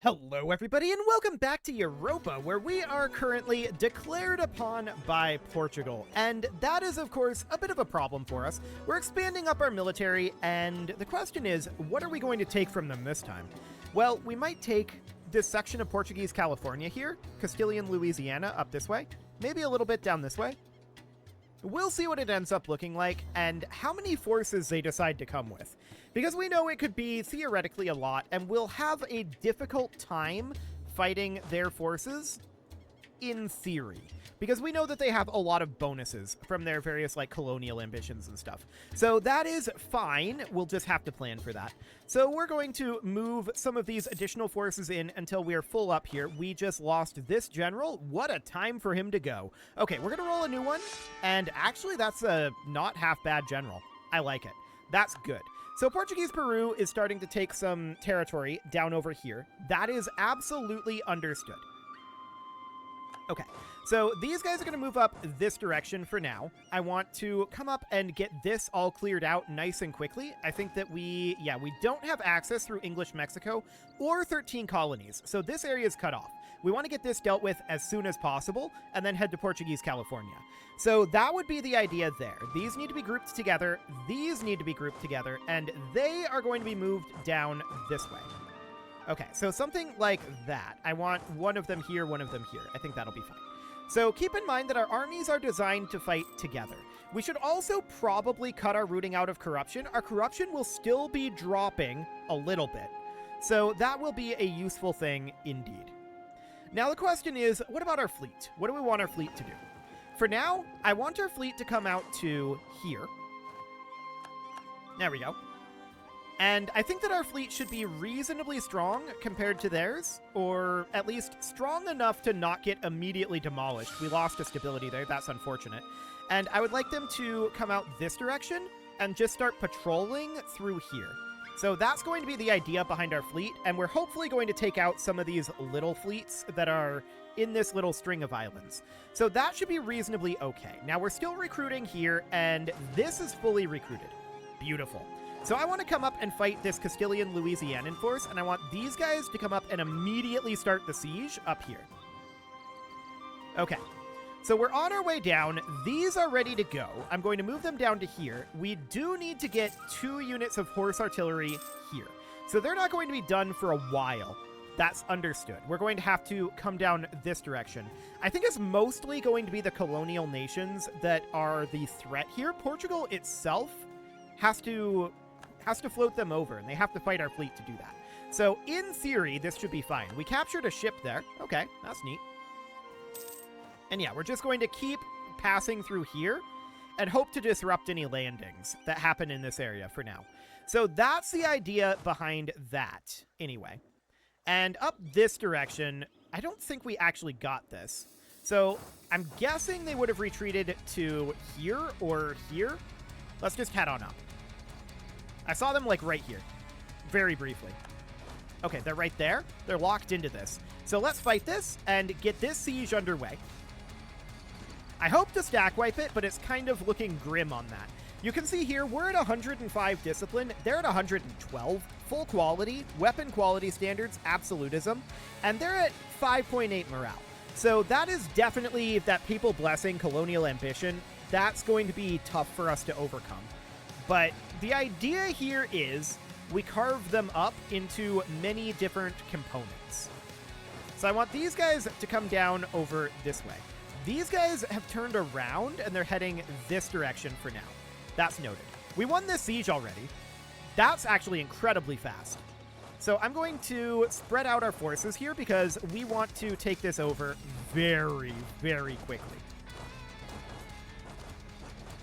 Hello everybody and welcome back to Europa, where we are currently declared upon by Portugal. And that is of course a bit of a problem for us. We're expanding up our military and the question is, what are we going to take from them this time? Well, we might take this section of Portuguese California here, Castilian Louisiana up this way, maybe a little bit down this way. We'll see what it ends up looking like and how many forces they decide to come with. Because we know it could be theoretically a lot, and we'll have a difficult time fighting their forces in theory. Because we know that they have a lot of bonuses from their various colonial ambitions and stuff. So that is fine. We'll just have to plan for that. So we're going to move some of these additional forces in until we're full up here. We just lost this general. What a time for him to go. Okay, we're going to roll a new one. And actually, that's a not half bad general. I like it. That's good. So Portuguese Peru is starting to take some territory down over here. That is absolutely understood. Okay, so these guys are going to move up this direction for now. I want to come up and get this all cleared out nice and quickly. I think that we don't have access through English Mexico or 13 colonies, so this area is cut off. We want to get this dealt with as soon as possible and then head to Portuguese California. So that would be the idea there. These need to be grouped together, these need to be grouped together, and they are going to be moved down this way. Okay, so something like that. I want one of them here, one of them here. I think that'll be fine. So keep in mind that our armies are designed to fight together. We should also probably cut our rooting out of corruption. Our corruption will still be dropping a little bit. So that will be a useful thing indeed. Now the question is, what about our fleet? What do we want our fleet to do? For now, I want our fleet to come out to here. There we go. And I think that our fleet should be reasonably strong compared to theirs, or at least strong enough to not get immediately demolished. We lost a stability there, that's unfortunate. And I would like them to come out this direction and just start patrolling through here. So that's going to be the idea behind our fleet, and we're hopefully going to take out some of these little fleets that are in this little string of islands. So that should be reasonably okay. Now we're still recruiting here, and this is fully recruited. Beautiful. So I want to come up and fight this Castilian Louisianan force, and I want these guys to come up and immediately start the siege up here. Okay. So we're on our way down. These are ready to go. I'm going to move them down to here. We do need to get 2 units of horse artillery here. So they're not going to be done for a while. That's understood. We're going to have to come down this direction. I think it's mostly going to be the colonial nations that are the threat here. Portugal itself has to float them over, and they have to fight our fleet to do that. So in theory, this should be fine. We captured a ship there. Okay, that's neat. And yeah, we're just going to keep passing through here and hope to disrupt any landings that happen in this area for now. So that's the idea behind that, anyway. And up this direction, I don't think we actually got this. So I'm guessing they would have retreated to here or here. Let's just head on up. I saw them right here, very briefly. Okay, they're right there. They're locked into this. So let's fight this and get this siege underway. I hope to stack wipe it, but it's kind of looking grim on that. You can see here, we're at 105 discipline. They're at 112. Full quality, weapon quality standards, absolutism. And they're at 5.8 morale. So that is definitely that people blessing colonial ambition. That's going to be tough for us to overcome. But the idea here is we carve them up into many different components. So I want these guys to come down over this way. These guys have turned around and they're heading this direction for now. That's noted. We won this siege already. That's actually incredibly fast. So I'm going to spread out our forces here because we want to take this over very, very quickly.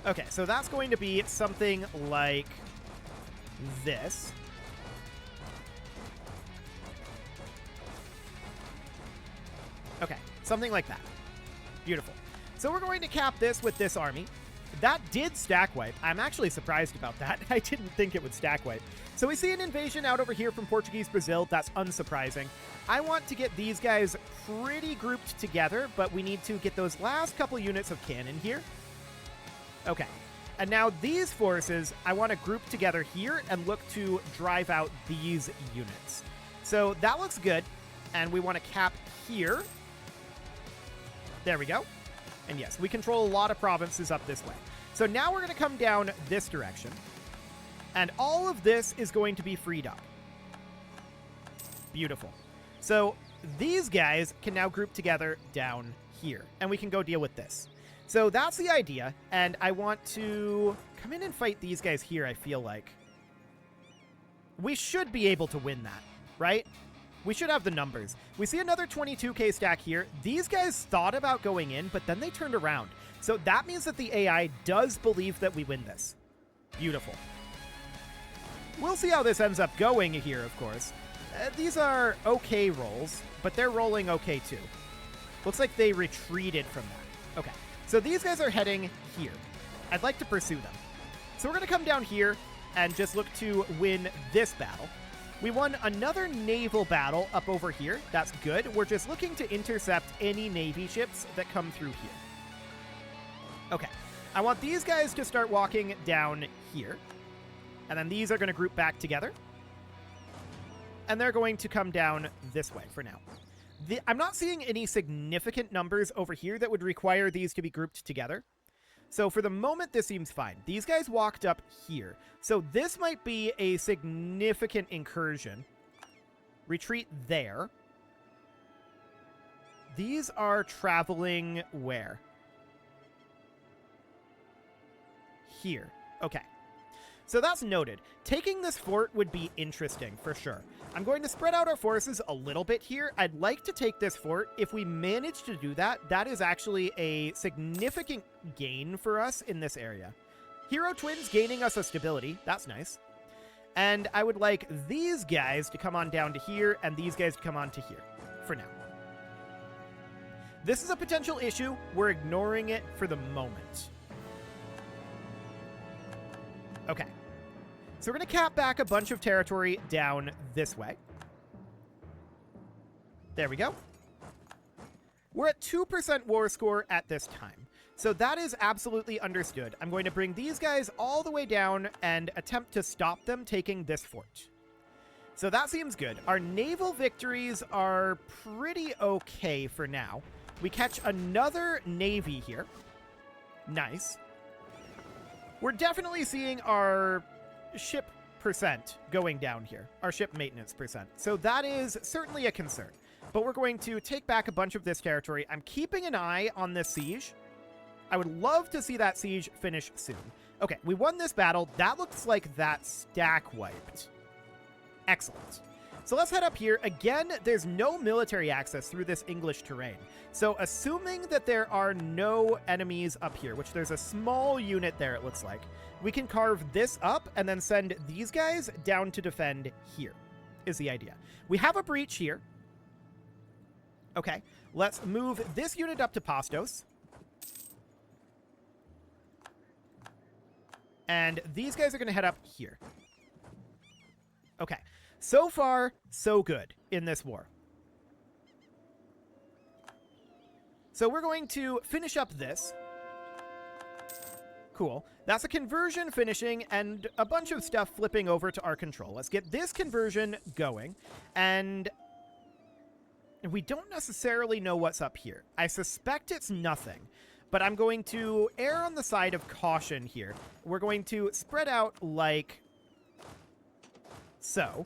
Okay, so that's going to be something like this. Okay, something like that. Beautiful. So we're going to cap this with this army. That did stack wipe. I'm actually surprised about that. I didn't think it would stack wipe. So we see an invasion out over here from Portuguese Brazil. That's unsurprising. I want to get these guys pretty grouped together, but we need to get those last couple units of cannon here. Okay. And now these forces, I want to group together here and look to drive out these units. So that looks good. And we want to cap here. There we go. And yes, we control a lot of provinces up this way. So now we're going to come down this direction. And all of this is going to be freed up. Beautiful. So these guys can now group together down here. And we can go deal with this. So that's the idea. And I want to come in and fight these guys here, I feel like. We should be able to win that, right? We should have the numbers. We see another 22k stack here. These guys thought about going in, but then they turned around. So that means that the AI does believe that we win this. Beautiful. We'll see how this ends up going here, of course. These are okay rolls, but they're rolling okay too. Looks like they retreated from that. Okay, so these guys are heading here. I'd like to pursue them. So we're going to come down here and just look to win this battle. We won another naval battle up over here. That's good. We're just looking to intercept any Navy ships that come through here. Okay. I want these guys to start walking down here. And then these are going to group back together. And they're going to come down this way for now. I'm not seeing any significant numbers over here that would require these to be grouped together. So for the moment, this seems fine. These guys walked up here. So this might be a significant incursion. Retreat there. These are traveling where? Here. Okay. So that's noted. Taking this fort would be interesting, for sure. I'm going to spread out our forces a little bit here. I'd like to take this fort. If we manage to do that, that is actually a significant gain for us in this area. Hero Twins gaining us a stability. That's nice. And I would like these guys to come on down to here, and these guys to come on to here, for now. This is a potential issue. We're ignoring it for the moment. Okay. So we're going to cap back a bunch of territory down this way. There we go. We're at 2% war score at this time. So that is absolutely understood. I'm going to bring these guys all the way down and attempt to stop them taking this fort. So that seems good. Our naval victories are pretty okay for now. We catch another navy here. Nice. We're definitely seeing our ship percent going down here, our ship maintenance percent. So that is certainly a concern. But we're going to take back a bunch of this territory. I'm keeping an eye on this siege. I would love to see that siege finish soon. Okay, we won this battle. That looks like that stack wiped. Excellent. So let's head up here. Again, there's no military access through this English terrain. So assuming that there are no enemies up here, which there's a small unit there, it looks like, we can carve this up and then send these guys down to defend here, is the idea. We have a breach here. Okay, let's move this unit up to Pastos. And these guys are going to head up here. Okay, so far, so good in this war. So we're going to finish up this. Cool. That's a conversion finishing and a bunch of stuff flipping over to our control. Let's get this conversion going. And we don't necessarily know what's up here. I suspect it's nothing, but I'm going to err on the side of caution here. We're going to spread out like so.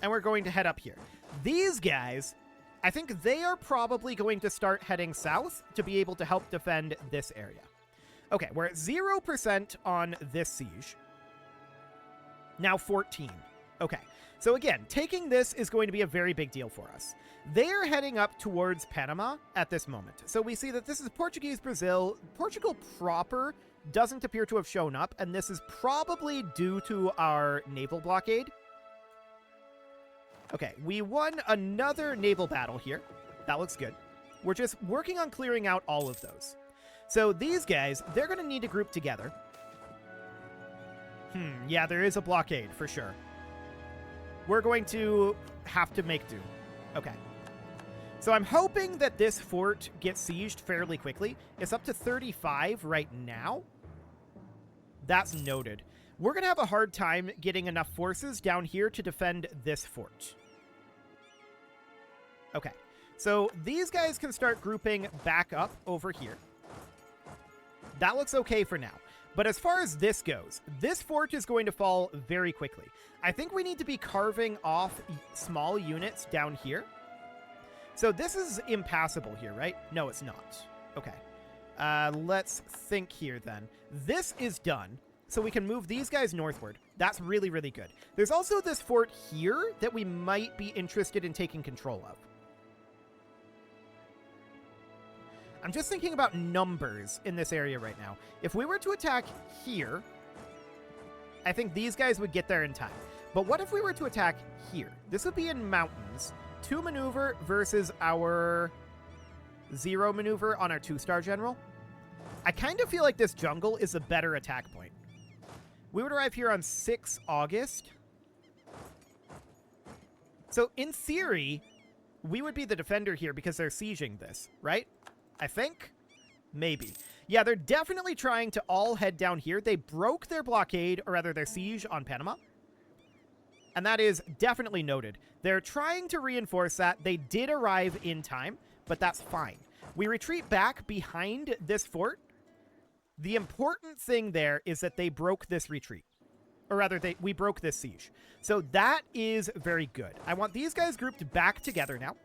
And we're going to head up here. These guys, I think they are probably going to start heading south to be able to help defend this area. Okay, we're at 0% on this siege. Now 14. Okay, so again, taking this is going to be a very big deal for us. They are heading up towards Panama at this moment. So we see that this is Portuguese Brazil. Portugal proper doesn't appear to have shown up, and this is probably due to our naval blockade. Okay, we won another naval battle here. That looks good. We're just working on clearing out all of those. So these guys, they're going to need to group together. Yeah, there is a blockade for sure. We're going to have to make do. Okay. So I'm hoping that this fort gets sieged fairly quickly. It's up to 35 right now. That's noted. we're going to have a hard time getting enough forces down here to defend this fort. Okay, so these guys can start grouping back up over here. That looks okay for now. But as far as this goes, this fort is going to fall very quickly. I think we need to be carving off small units down here. So this is impassable here, right? No, it's not. Okay. Let's think here then. This is done, so we can move these guys northward. That's really, really good. There's also this fort here that we might be interested in taking control of. I'm just thinking about numbers in this area right now. If we were to attack here, I think these guys would get there in time. But what if we were to attack here? This would be in mountains. 2 maneuver versus our 0 maneuver on our 2-star general. I kind of feel like this jungle is a better attack point. We would arrive here on 6 August. So in theory, we would be the defender here because they're sieging this, right? I think? Maybe. Yeah, they're definitely trying to all head down here. They broke their blockade, or rather their siege on Panama. And that is definitely noted. They're trying to reinforce that. They did arrive in time, but that's fine. We retreat back behind this fort. The important thing there is that they broke this retreat. Or rather, we broke this siege. So that is very good. I want these guys grouped back together now.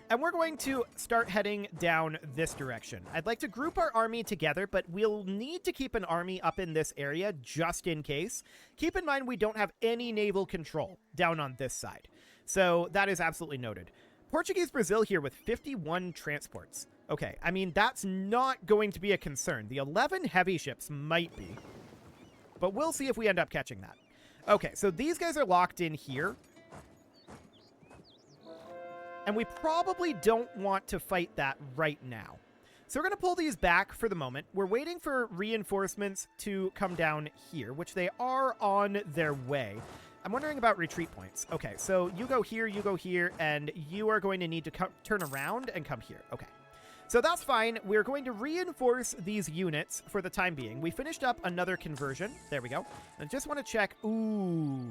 And we're going to start heading down this direction. I'd like to group our army together, but we'll need to keep an army up in this area just in case. Keep in mind we don't have any naval control down on this side. So that is absolutely noted. Portuguese Brazil here with 51 transports. Okay, I mean, that's not going to be a concern. The 11 heavy ships might be, but we'll see if we end up catching that. Okay, so these guys are locked in here. And we probably don't want to fight that right now. So we're going to pull these back for the moment. We're waiting for reinforcements to come down here, which they are on their way. I'm wondering about retreat points. Okay, so you go here, and you are going to need to turn around and come here. Okay, so that's fine. We're going to reinforce these units for the time being. We finished up another conversion. There we go. I just want to check. Ooh.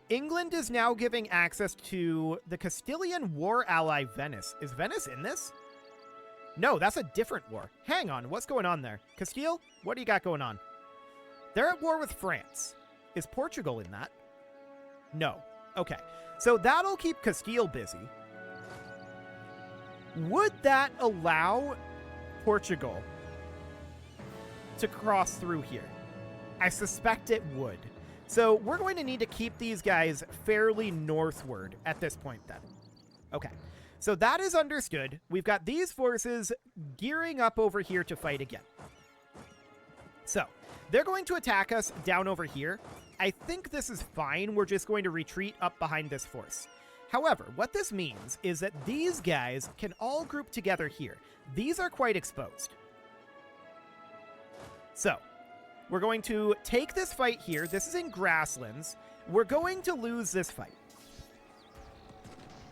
England is now giving access to the Castilian war ally Venice. Is Venice in this? No, that's a different war. Hang on, what's going on there? Castile, what do you got going on? They're at war with France. Is Portugal in that? No. Okay, so that'll keep Castile busy. Would that allow Portugal to cross through here? I suspect it would. So we're going to need to keep these guys fairly northward at this point then. Okay, so that is understood. We've got these forces gearing up over here to fight again. So they're going to attack us down over here. I think this is fine. We're just going to retreat up behind this force. However, what this means is that these guys can all group together here. These are quite exposed. So we're going to take this fight here. This is in grasslands. We're going to lose this fight.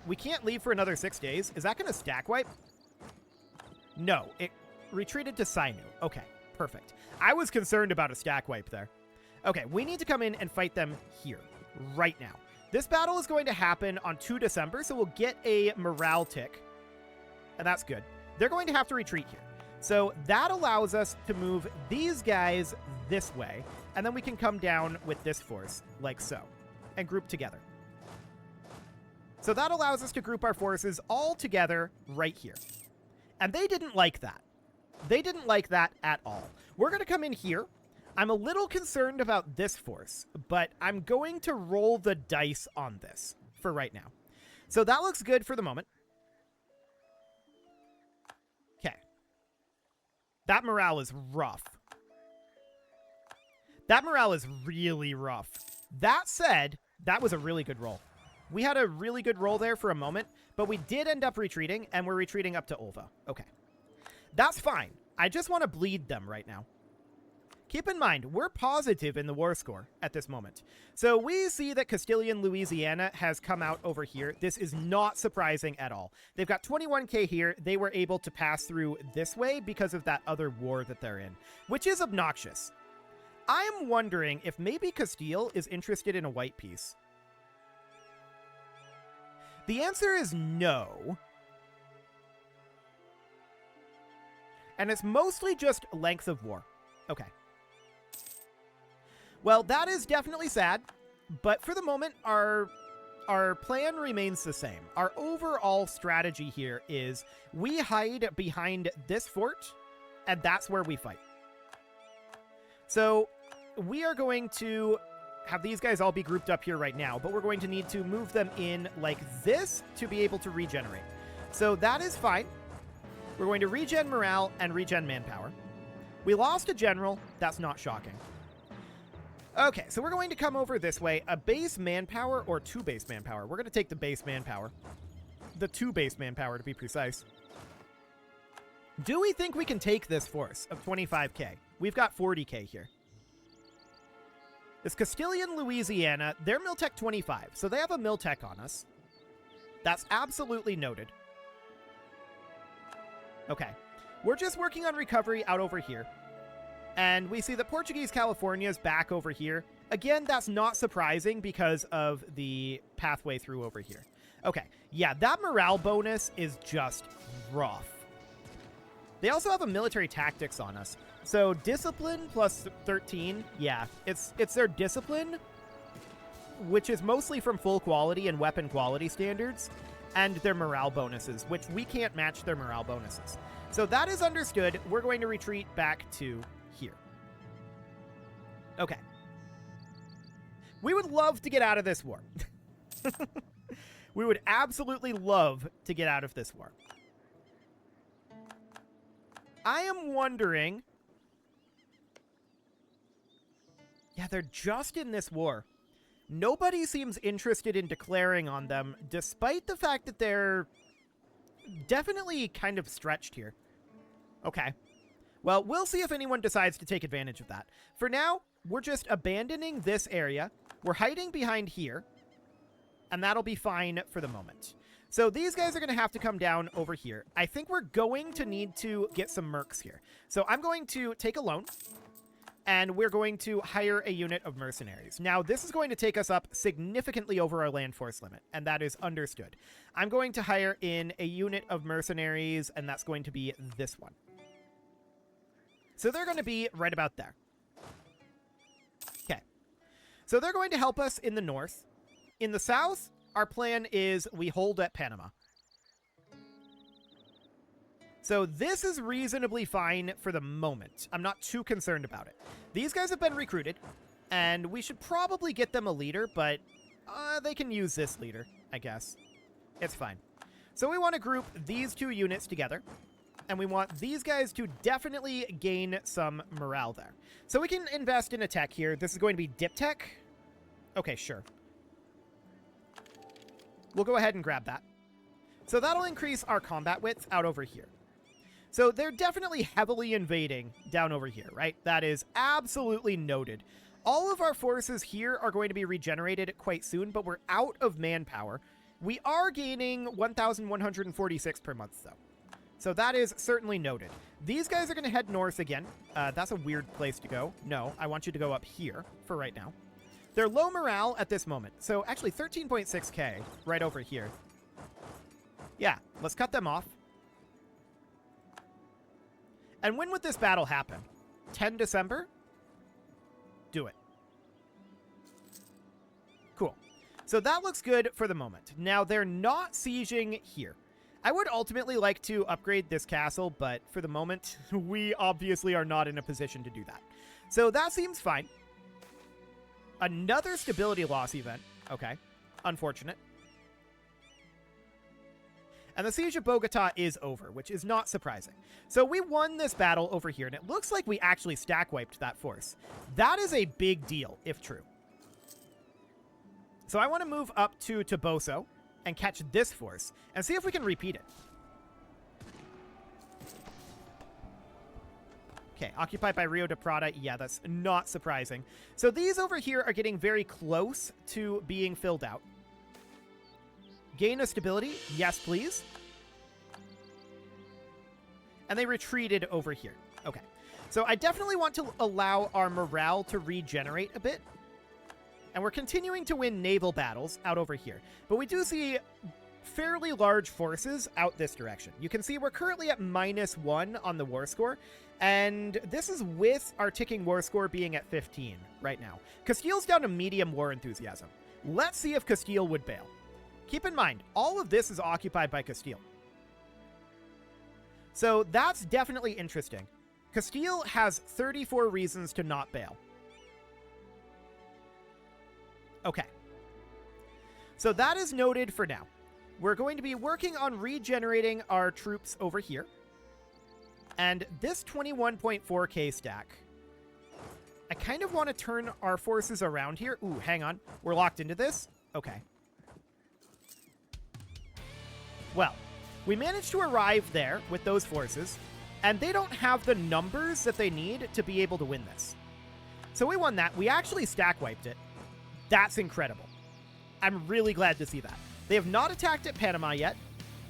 We can't leave for another 6 days. Is that going to stack wipe? No, it retreated to Sinu. Okay, perfect. I was concerned about a stack wipe there. Okay, we need to come in and fight them here, right now. This battle is going to happen on 2 December, so we'll get a morale tick. And that's good. They're going to have to retreat here. So that allows us to move these guys this way, and then we can come down with this force, like so, and group together. So that allows us to group our forces all together right here. And they didn't like that. They didn't like that at all. We're going to come in here. I'm a little concerned about this force, but I'm going to roll the dice on this for right now. So that looks good for the moment. Okay. That morale is rough. That morale is really rough. That said, that was a really good roll. We had a really good roll there for a moment, but we did end up retreating, and we're retreating up to Ulva. Okay. That's fine. I just want to bleed them right now. Keep in mind, we're positive in the war score at this moment. So we see that Castilian Louisiana has come out over here. This is not surprising at all. They've got 21k here. They were able to pass through this way because of that other war that they're in, which is obnoxious. I'm wondering if maybe Castile is interested in a white piece. The answer is no. And it's mostly just length of war. Okay. Well, that is definitely sad, but for the moment, our plan remains the same. Our overall strategy here is we hide behind this fort, and that's where we fight. So we are going to have these guys all be grouped up here right now, but we're going to need to move them in like this to be able to regenerate. So that is fine. We're going to regen morale and regen manpower. We lost a general. That's not shocking. Okay, so we're going to come over this way. A base manpower or 2 base manpower. We're going to take the base manpower. The 2 base manpower, to be precise. Do we think we can take this force of 25k? We've got 40k here. This Castilian Louisiana, they're Miltech 25, so they have a Miltech on us. That's absolutely noted. Okay, we're just working on recovery out over here. And we see that Portuguese California is back over here. Again, that's not surprising because of the pathway through over here. Okay, yeah, that morale bonus is just rough. They also have a military tactics on us. So discipline plus 13, yeah, it's their discipline, which is mostly from full quality and weapon quality standards, and their morale bonuses, which we can't match their morale bonuses. So that is understood. We're going to retreat back to here. Okay. We would love to get out of this war. We would absolutely love to get out of this war. I am wondering... Yeah, they're just in this war. Nobody seems interested in declaring on them, despite the fact that they're definitely kind of stretched here. Okay. Well, we'll see if anyone decides to take advantage of that. For now, we're just abandoning this area. We're hiding behind here, and that'll be fine for the moment. So these guys are going to have to come down over here. I think we're going to need to get some mercs here. So I'm going to take a loan, and we're going to hire a unit of mercenaries. Now, this is going to take us up significantly over our land force limit, and that is understood. I'm going to hire in a unit of mercenaries, and that's going to be this one. So they're going to be right about there. Okay. So they're going to help us in the north. In the south, our plan is we hold at Panama. So this is reasonably fine for the moment. I'm not too concerned about it. These guys have been recruited, and we should probably get them a leader, but they can use this leader, I guess. It's fine. So we want to group these 2 units together. And we want these guys to definitely gain some morale there. So we can invest in a tech here. This is going to be dip tech. Okay, sure. We'll go ahead and grab that. So that'll increase our combat width out over here. So they're definitely heavily invading down over here, right? That is absolutely noted. All of our forces here are going to be regenerated quite soon, but we're out of manpower. We are gaining 1,146 per month, though. So that is certainly noted. These guys are going to head north again. That's a weird place to go. No, I want you to go up here for right now. They're low morale at this moment. So actually 13.6k right over here. Yeah, let's cut them off. And when would this battle happen? 10 December? Do it. Cool. So that looks good for the moment. Now they're not sieging here. I would ultimately like to upgrade this castle, but for the moment, we obviously are not in a position to do that. So that seems fine. Another stability loss event. Okay. Unfortunate. And the Siege of Bogota is over, which is not surprising. So we won this battle over here, and it looks like we actually stack wiped that force. That is a big deal, if true. So I want to move up to Toboso and catch this force, and see if we can repeat it. Okay, occupied by Rio de Prata. Yeah, that's not surprising. So these over here are getting very close to being filled out. Gain a stability. Yes, please. And they retreated over here. Okay. So I definitely want to allow our morale to regenerate a bit. And we're continuing to win naval battles out over here. But we do see fairly large forces out this direction. You can see we're currently at -1 on the war score. And this is with our ticking war score being at 15 right now. Castile's down to medium war enthusiasm. Let's see if Castile would bail. Keep in mind, all of this is occupied by Castile. So that's definitely interesting. Castile has 34 reasons to not bail. Okay. So that is noted for now. We're going to be working on regenerating our troops over here. And this 21.4k stack, I kind of want to turn our forces around here. Ooh, hang on. We're locked into this? Okay. Well, we managed to arrive there with those forces, and they don't have the numbers that they need to be able to win this. So we won that. We actually stack wiped it. That's incredible. I'm really glad to see that. They have not attacked at Panama yet.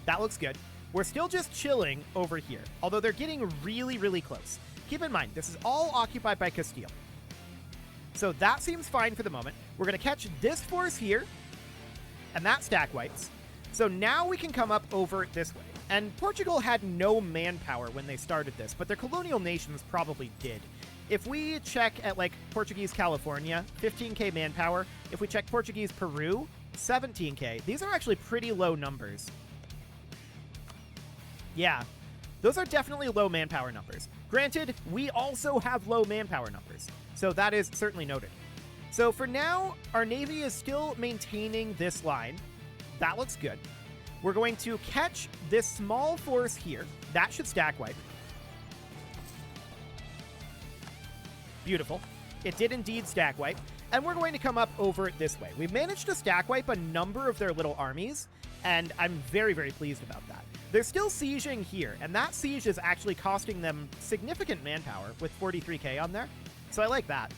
That looks good. We're still just chilling over here, although they're getting really, really close. Keep in mind, this is all occupied by Castile. So that seems fine for the moment. We're going to catch this force here, and that stack wipes. So now we can come up over this way. And Portugal had no manpower when they started this, but their colonial nations probably did. If we check at, like, Portuguese California, 15k manpower. If we check Portuguese Peru, 17k. These are actually pretty low numbers. Yeah, those are definitely low manpower numbers. Granted, we also have low manpower numbers, so that is certainly noted. So for now, our Navy is still maintaining this line. That looks good. We're going to catch this small force here. That should stack wipe. Beautiful. It did indeed stack wipe. And we're going to come up over this way. We've managed to stack wipe a number of their little armies, and I'm very, very pleased about that. They're still sieging here, and that siege is actually costing them significant manpower with 43k on there. So I like that.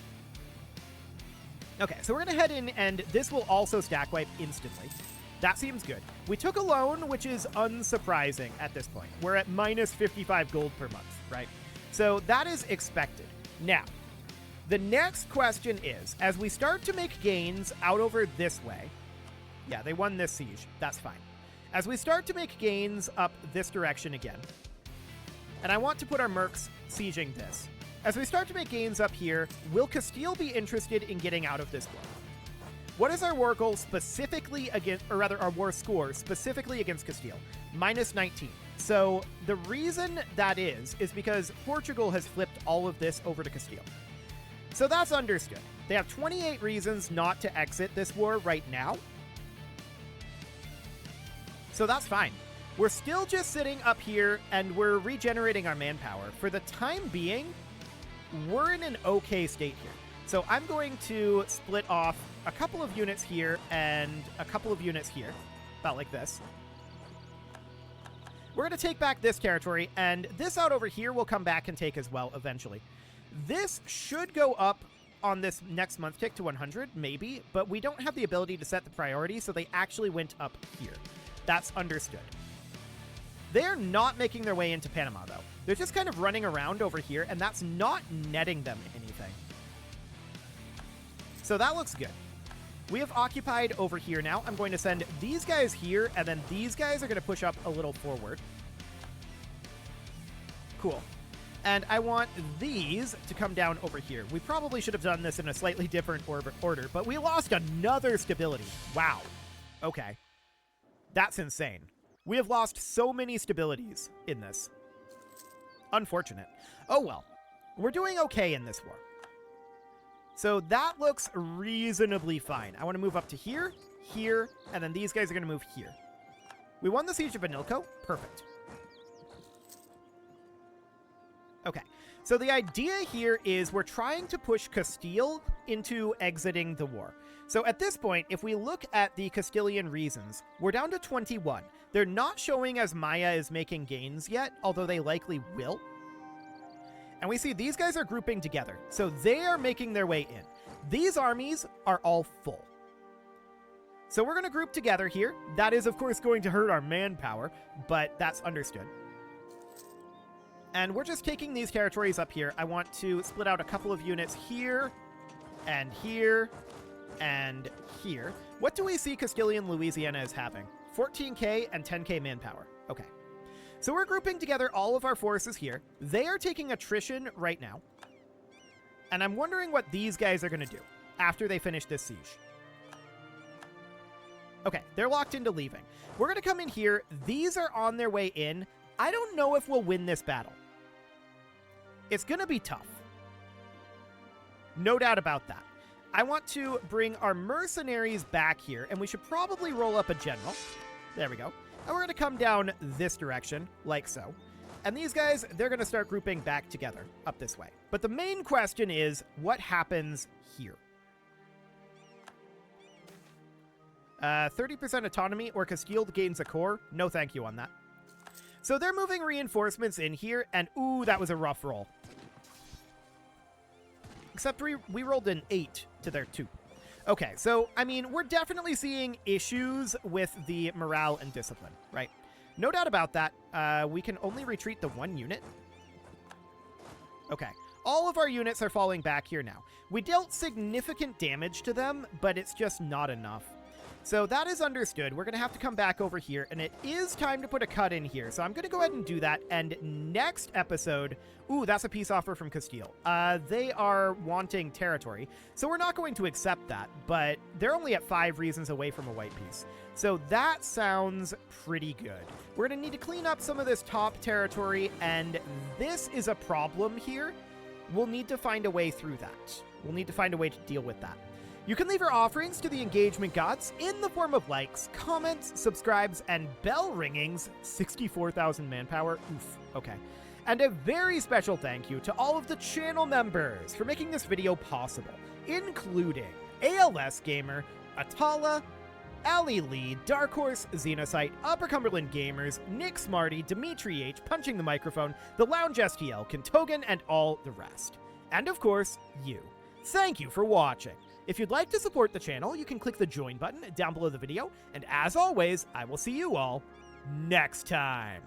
Okay, so we're going to head in, and this will also stack wipe instantly. That seems good. We took a loan, which is unsurprising at this point. We're at -55 gold per month, right? So that is expected. Now, the next question is, as we start to make gains out over this way, yeah, they won this siege. That's fine. As we start to make gains up this direction again, and I want to put our mercs sieging this. As we start to make gains up here, will Castile be interested in getting out of this war? What is our war goal specifically against, or rather our war score specifically against Castile? -19. So the reason that is because Portugal has flipped all of this over to Castile. So that's understood. They have 28 reasons not to exit this war right now. So that's fine. We're still just sitting up here and we're regenerating our manpower. For the time being, we're in an okay state here. So I'm going to split off a couple of units here and a couple of units here, about like this. We're going to take back this territory, and this out over here will come back and take as well eventually. This should go up on this next month tick to 100, maybe, but we don't have the ability to set the priority, so they actually went up here. That's understood. They're not making their way into Panama, though. They're just kind of running around over here, and that's not netting them anything. So that looks good. We have occupied over here now. I'm going to send these guys here, and then these guys are going to push up a little forward. Cool. And I want these to come down over here. We probably should have done this in a slightly different order, but we lost another stability. Wow. Okay. That's insane. We have lost so many stabilities in this. Unfortunate. Oh well. We're doing okay in this war. So that looks reasonably fine. I want to move up to here, here, and then these guys are going to move here. We won the Siege of Banilco. Perfect. Okay. So the idea here is we're trying to push Castile into exiting the war. So at this point, if we look at the Castilian reasons, we're down to 21. They're not showing as Maya is making gains yet, although they likely will. And we see these guys are grouping together, so they are making their way in. These armies are all full. So we're going to group together here. That is, of course, going to hurt our manpower, but that's understood. And we're just taking these territories up here. I want to split out a couple of units here, and here, and here. What do we see Castilian Louisiana is having? 14k and 10k manpower. Okay. So we're grouping together all of our forces here. They are taking attrition right now. And I'm wondering what these guys are going to do after they finish this siege. Okay, they're locked into leaving. We're going to come in here. These are on their way in. I don't know if we'll win this battle. It's going to be tough. No doubt about that. I want to bring our mercenaries back here, and we should probably roll up a general. There we go. And we're going to come down this direction, like so. And these guys, they're going to start grouping back together up this way. But the main question is, what happens here? 30% autonomy or Castile gains a core? No thank you on that. So they're moving reinforcements in here, and ooh, that was a rough roll. Except we rolled an 8 to their 2. Okay, so, I mean, we're definitely seeing issues with the morale and discipline, right? No doubt about that. We can only retreat the 1 unit. Okay, all of our units are falling back here now. We dealt significant damage to them, but it's just not enough. So that is understood. We're going to have to come back over here, and it is time to put a cut in here. So I'm going to go ahead and do that, and next episode... Ooh, that's a peace offer from Castile. They are wanting territory, so we're not going to accept that, but they're only at 5 reasons away from a white peace. So that sounds pretty good. We're going to need to clean up some of this top territory, and this is a problem here. We'll need to find a way through that. We'll need to find a way to deal with that. You can leave your offerings to the engagement gods in the form of likes, comments, subscribes, and bell ringings. 64,000 manpower. Oof. Okay. And a very special thank you to all of the channel members for making this video possible, including ALS Gamer, Atala, Ali Lee, Dark Horse, Xenocyte, Upper Cumberland Gamers, Nick Smarty, Dimitri H, Punching the Microphone, The Lounge STL, Kentogan, and all the rest. And of course, you. Thank you for watching. If you'd like to support the channel, you can click the join button down below the video, and as always, I will see you all next time.